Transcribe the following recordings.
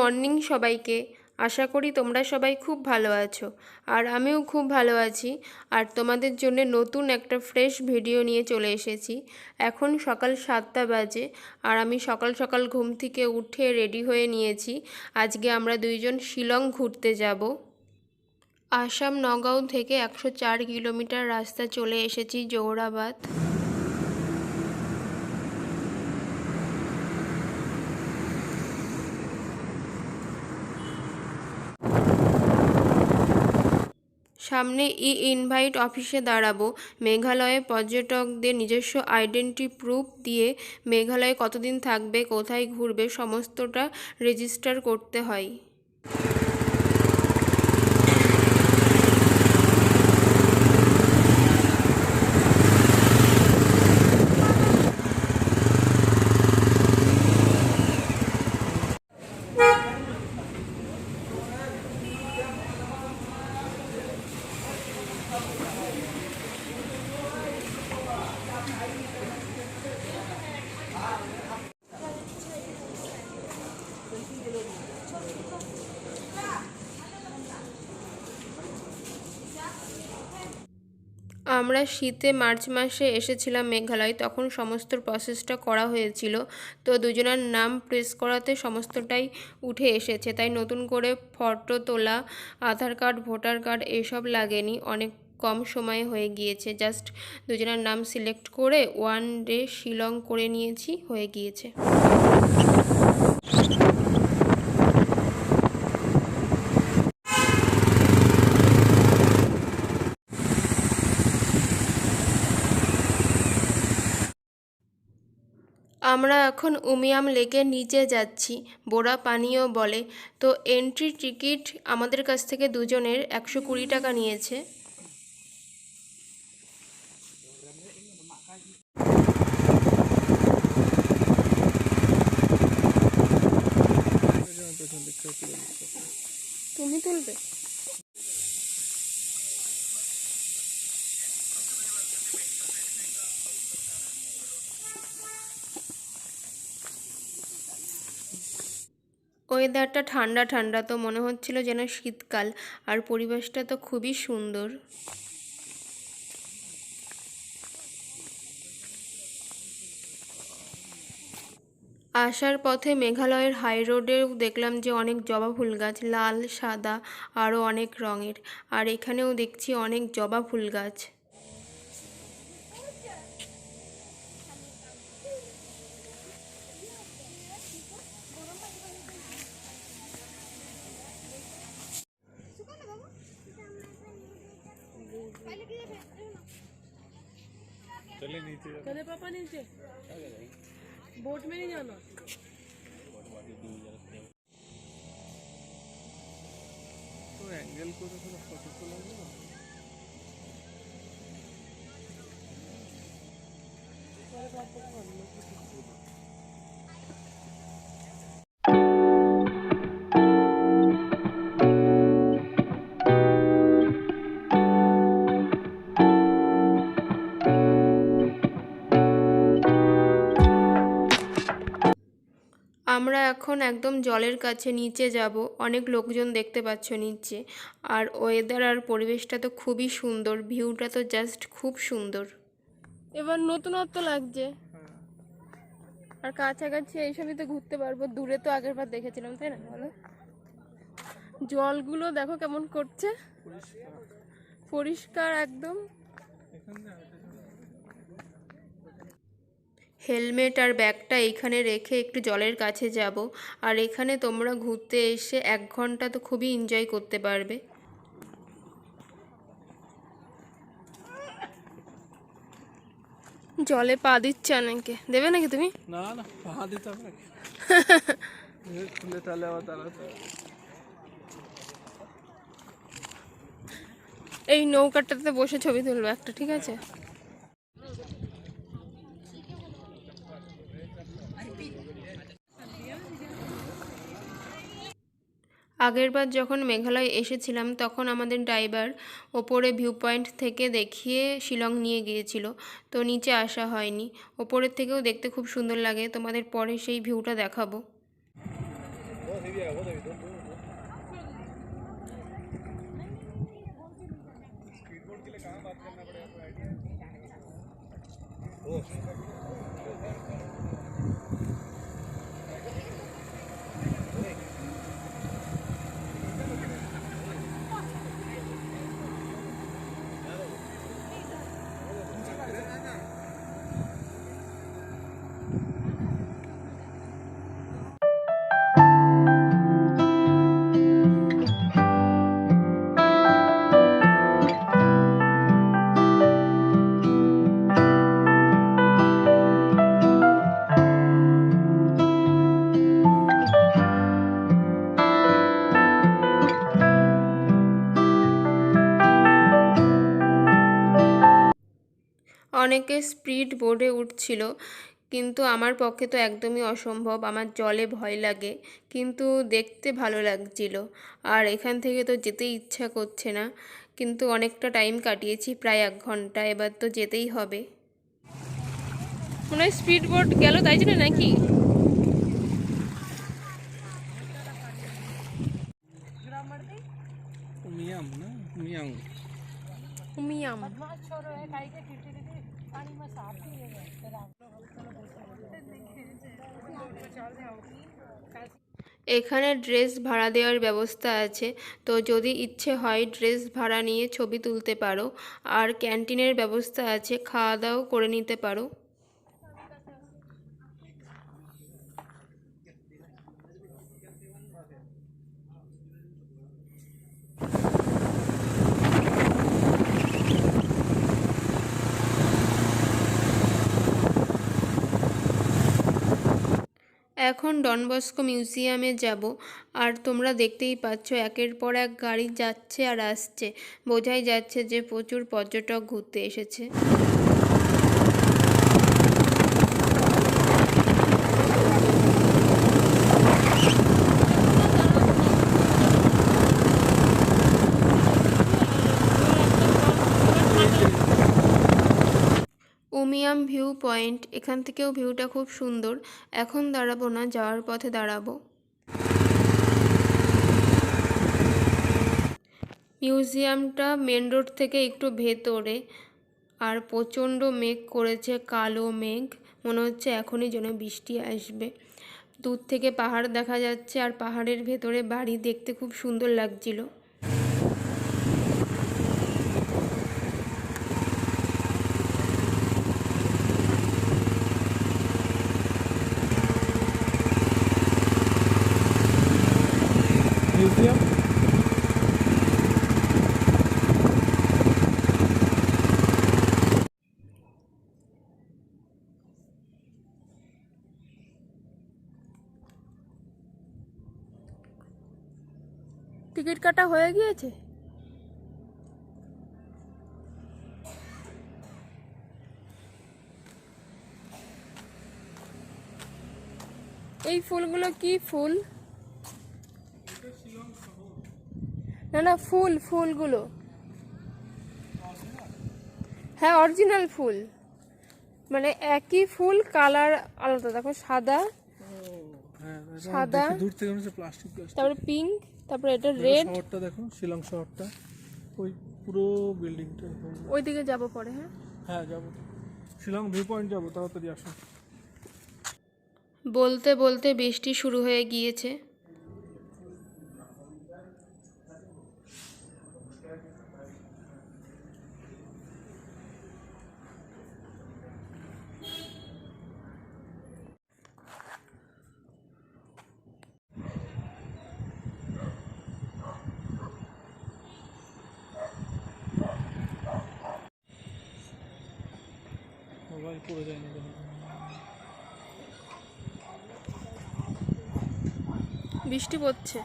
Morning সবাইকে। আশা করি তোমরা সবাই খুব ভালো আছো, আর আমিও খুব ভালো আছি। আর তোমাদের জন্য নতুন একটা ফ্রেশ ভিডিও নিয়ে চলে এসেছি। এখন সকাল 7টা বাজে, আর আমি সকাল সকাল ঘুম থেকে উঠে রেডি হয়ে নিয়েছি। আজকে আমরা দুইজন শিলং ঘুরতে যাব। আসাম নগাঁও থেকে 104 কিলোমিটার রাস্তা চলে এসেছি জোহরাবাদ। সামনে ইনভাইট অফিসে দাঁড়াবো। মেঘালয়ে পর্যটকদের নিজস্ব আইডেন্টি প্রুফ দিয়ে মেঘালয়ে কতদিন থাকবে, কোথায় ঘুরবে, সমস্তটা রেজিস্টার করতে হয়। আমরা শীতে মার্চ মাসে এসেছিলাম মেঘালয়, তখন সমস্ত প্রসেসটা করা হয়েছিল। তো দুজনের নাম প্রেস করাতে সমস্তটাই উঠে এসেছে, তাই নতুন করে ফটো তোলা, আধার কার্ড, ভোটার কার্ড এসব লাগেনি। অনেক কম সময়ে হয়ে গিয়েছে। জাস্ট দুজনের নাম সিলেক্ট করে ওয়ান ডে শিলং করে নিয়েছি, হয়ে গিয়েছে। আমরা এখন উমিয়াম লেকের নিচে যাচ্ছি, বোরা পানিও বলে। তো এন্ট্রি টিকিট আমাদের কাছ থেকে দুজনের 120 টাকা নিয়েছে। তুমি তুলবে? ওয়েদারটা ঠান্ডা ঠান্ডা, তো মনে হচ্ছিল যেন শীতকাল, আর পরিবেশটা তো খুবই সুন্দর। আসার পথে মেঘালয়ের হাই রোডেও দেখলাম যে অনেক জবা ফুল গাছ, লাল, সাদা, আরও অনেক রঙের। আর এখানেও দেখছি অনেক জবা ফুল গাছ। चले नीचे, चले पापा नीचे, बोट में नहीं जाना। तो एंगल को तो थोड़ा फोटो तो लगेगा। আমরা এখন একদম জলের কাছে নিচে যাব। অনেক লোকজন দেখতে পাচ্ছ নিচে। আর ওয়েদার আর পরিবেশটা তো খুবই সুন্দর, ভিউটা তো জাস্ট খুব সুন্দর। এবার নতুনত্ব লাগছে, আর কাছাকাছি এইসবই তো ঘুরতে পারবো। দূরে তো আগের বার দেখেছিলাম, তাই না বলো? জলগুলো দেখো কেমন করছে, পরিষ্কার একদম। হেলমেট আর ব্যাগটা এইখানে রেখে একটু জলের কাছে যাব। আর এখানে তোমরা ঘুরতে এসে 1 ঘন্টা তো খুবই এনজয় করতে পারবে। জলে পা দিচ্ছে অনেকে, দেবে নাকি তুমি? না না, পা দিতে হবে নাকি? খুলে তাহলে আবার দাঁড়াতে হবে। এই নৌকাটাতে বসে ছবি তুলবো একটা, ঠিক আছে? আগেরবার যখন মেঘালয় এসেছিলাম তখন আমাদের ড্রাইভার ওপরে ভিউ পয়েন্ট থেকে দেখিয়ে শিলং নিয়ে গিয়েছিল, তো নিচে আসা হয়নি। ওপরের থেকেও দেখতে খুব সুন্দর লাগে, তোমাদের পরে সেই ভিউটা দেখাবো। অনেকে স্পিড বোটে উঠছিল, কিন্তু আমার পক্ষে তো একদমই অসম্ভব। আমার জলে ভয় লাগে, কিন্তু দেখতে ভালো লাগছিল। আর এখান থেকে তো যেতেই ইচ্ছা করছে না, কিন্তু অনেকটা টাইম কাটিয়েছি, প্রায় 1 ঘন্টা। এবার তো যেতেই হবে। মনে হয় স্পিড বোট গেল, তাই জন্য নাকি? उमियाम ना उमियाम উমিয়াম। এখানে ড্রেস ভাড়া দেওয়ার ব্যবস্থা আছে, তো যদি ইচ্ছে হয় ড্রেস ভাড়া নিয়ে ছবি তুলতে পারো। আর ক্যান্টিনের ব্যবস্থা আছে, খাওয়া দাওয়াও করে নিতে পারো। এখন ডন বস্কো মিউজিয়ামে যাব। আর তোমরা দেখতেই পাচ্ছ একের পর এক গাড়ি যাচ্ছে আর আসছে, বোঝাই যাচ্ছে যে প্রচুর পর্যটক ঘুরতে এসেছে। উমিয়াম ভিউ পয়েন্ট, এখান থেকেও ভিউটা খুব সুন্দর। এখন দাঁড়াবো না, যাওয়ার পথে দাঁড়াবো। মিউজিয়ামটা মেন রোড থেকে একটু ভেতরে। আর প্রচণ্ড মেঘ করেছে, কালো মেঘ, মনে হচ্ছে এখনই যেন বৃষ্টি আসবে। দূর থেকে পাহাড় দেখা যাচ্ছে, আর পাহাড়ের ভেতরে বাড়ি, দেখতে খুব সুন্দর লাগছিল। म्यूजियम টিকিট কাটা হয়ে গিয়েছে। এই ফুলগুলো কি ফুল? না না, ফুলগুলো, হ্যাঁ অরিজিনাল ফুল, মানে একই ফুল, কালার আলাদা। দেখো সাদা, সাদা, দূর থেকে মনে হচ্ছে প্লাস্টিক প্লাস্টিক। তারপরে পিঙ্ক, তারপরে এটা রেড। শহরটা দেখো, শিলং শহরটা, ওই পুরো বিল্ডিংটা। ওইদিকে যাব পরে। হ্যাঁ হ্যাঁ যাবো, শিলং ভিউ পয়েন্ট যাবো, তাড়াতাড়ি আসো। বলতে বলতে বৃষ্টি শুরু হয়ে গিয়েছে। মোবাইল পড়ে যায় না কেন? বৃষ্টি পড়ছে।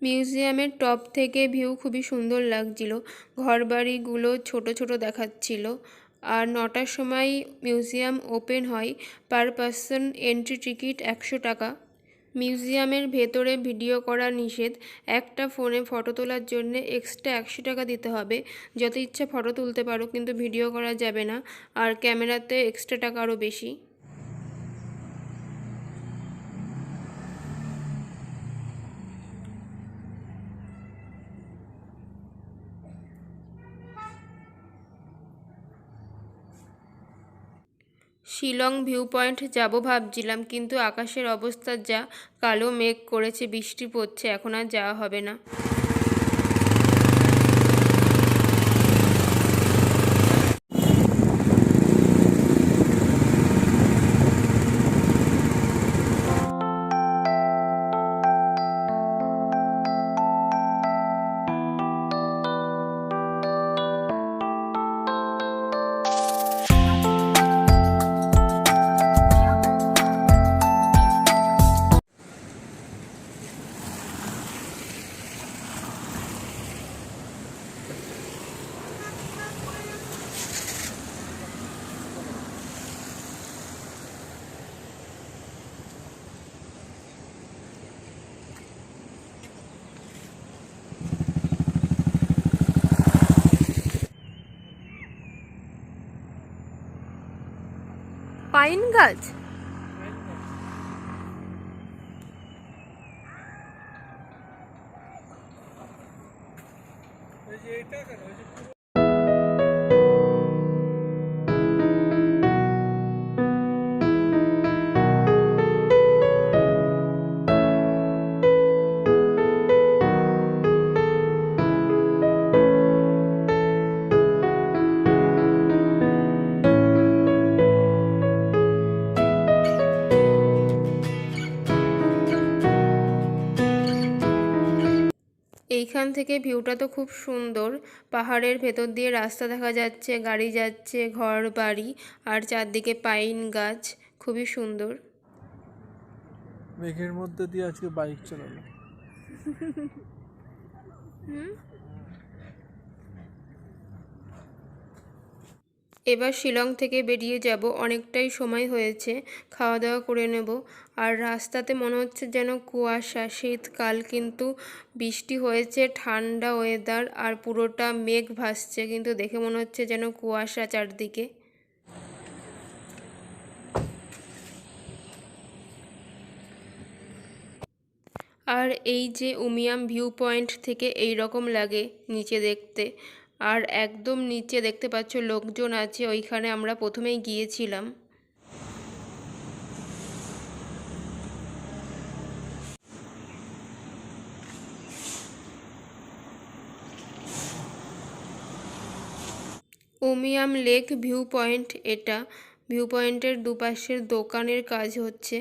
মিউজিয়ামের টপ থেকে ভিউ খুবই সুন্দর লাগছিল। ঘরবাড়িগুলো ছোট ছোট দেখাচ্ছিল। আর 9টার সময় মিউজিয়াম ওপেন হয়। পার পারসন এন্ট্রি টিকিট 100 টাকা। মিউজিয়ামের ভেতরে ভিডিও করা নিষেধ। একটা ফোনে ফটো তোলার জন্য এক্সট্রা 100 টাকা দিতে হবে। যত ইচ্ছা ফটো তুলতে পারো, কিন্তু ভিডিও করা যাবে না। আর ক্যামেরাতে এক্সট্রা টাকা আরও বেশি। শিলং ভিউ পয়েন্ট যাব ভাবছিলাম, কিন্তু আকাশের অবস্থা যা, কালো মেঘ করেছে, বৃষ্টি পড়ছে, এখন আর যাওয়া হবে না। পাইন গাছ। এইখান থেকে ভিউটা তো খুব সুন্দর। পাহাড়ের ভেতর দিয়ে রাস্তা দেখা যাচ্ছে, গাড়ি যাচ্ছে, ঘর বাড়ি, আর চারদিকে পাইন গাছ, খুবই সুন্দর। মেঘের মধ্যে দিয়ে আজকে বাইক চালালো। এবার শিলং থেকে বেরিয়ে যাব, অনেকটাই সময় হয়েছে, খাওয়া দাওয়া করে নেব। আর রাস্তাতে মনে হচ্ছে যেন কুয়াশা, শীতকাল, কিন্তু বৃষ্টি হয়েছে, ঠান্ডা ওয়েদার, আর পুরোটা মেঘ ভাসছে, কিন্তু দেখে মনে হচ্ছে যেন কুয়াশা চারদিকে। আর এই যে উমিয়াম ভিউ পয়েন্ট থেকে এই রকম লাগে নিচে দেখতে। আর একদম নিচে দেখতে পাচ্ছ লোকজন আছে, ওইখানে আমরা প্রথমেই গিয়েছিলাম। উমিয়াম লেক ভিউ পয়েন্ট এটা। ভিউ পয়েন্টের দুপাশের দোকানের কাজ হচ্ছে,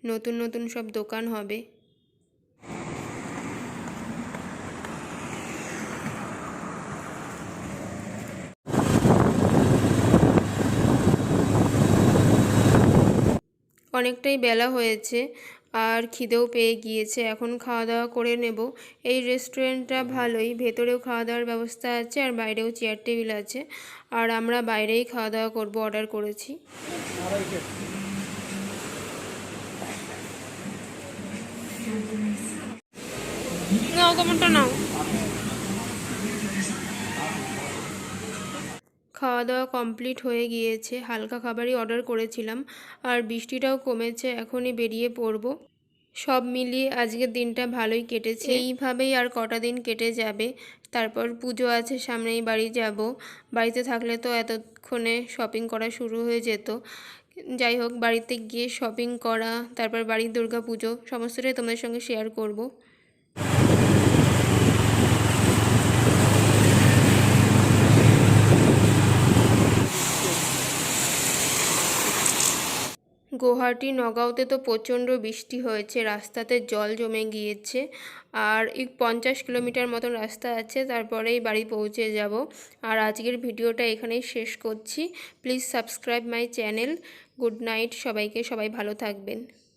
নতুন নতুন সব দোকান হবে। অনেকটাই বেলা হয়েছে আর খিদেও পেয়ে গিয়েছে, এখন খাওয়া দাওয়া করে নেব। এই রেস্টুরেন্টটা ভালোই, ভেতরেও খাওয়া দাওয়ার ব্যবস্থা আছে আর বাইরেও চেয়ার টেবিল আছে। আর আমরা বাইরেই খাওয়া দাওয়া করব, অর্ডার করেছি। নাও, কেমনটা নাও। খাওয়া দাওয়া কমপ্লিট হয়ে গিয়েছে, হালকা খাবারই অর্ডার করেছিলাম। আর বৃষ্টিটাও কমেছে, এখনই বেরিয়ে পড়ব। সব মিলিয়ে আজকের দিনটা ভালোই কেটেছে। এইভাবেই আর কটা দিন কেটে যাবে, তারপর পুজো আছে সামনেই, বাড়ি যাব। বাড়িতে থাকলে তো এতক্ষণে শপিং করা শুরু হয়ে যেত। যাই হোক, বাড়িতে গিয়ে শপিং করা, তারপর বাড়ির দুর্গা পুজো, সমস্তটাই তোমাদের সঙ্গে শেয়ার করব। গুয়াহাটি নগাঁওতে তো প্রচণ্ড বৃষ্টি হয়েছে, রাস্তাতে জল জমে গিয়েছে। আর এই 50 কিলোমিটার মতন রাস্তা আছে, তারপরেই বাড়ি পৌঁছে যাব। আর আজকের ভিডিওটা এখানেই শেষ করছি। Please subscribe my channel. Good night সবাইকে, সবাই ভালো থাকবেন।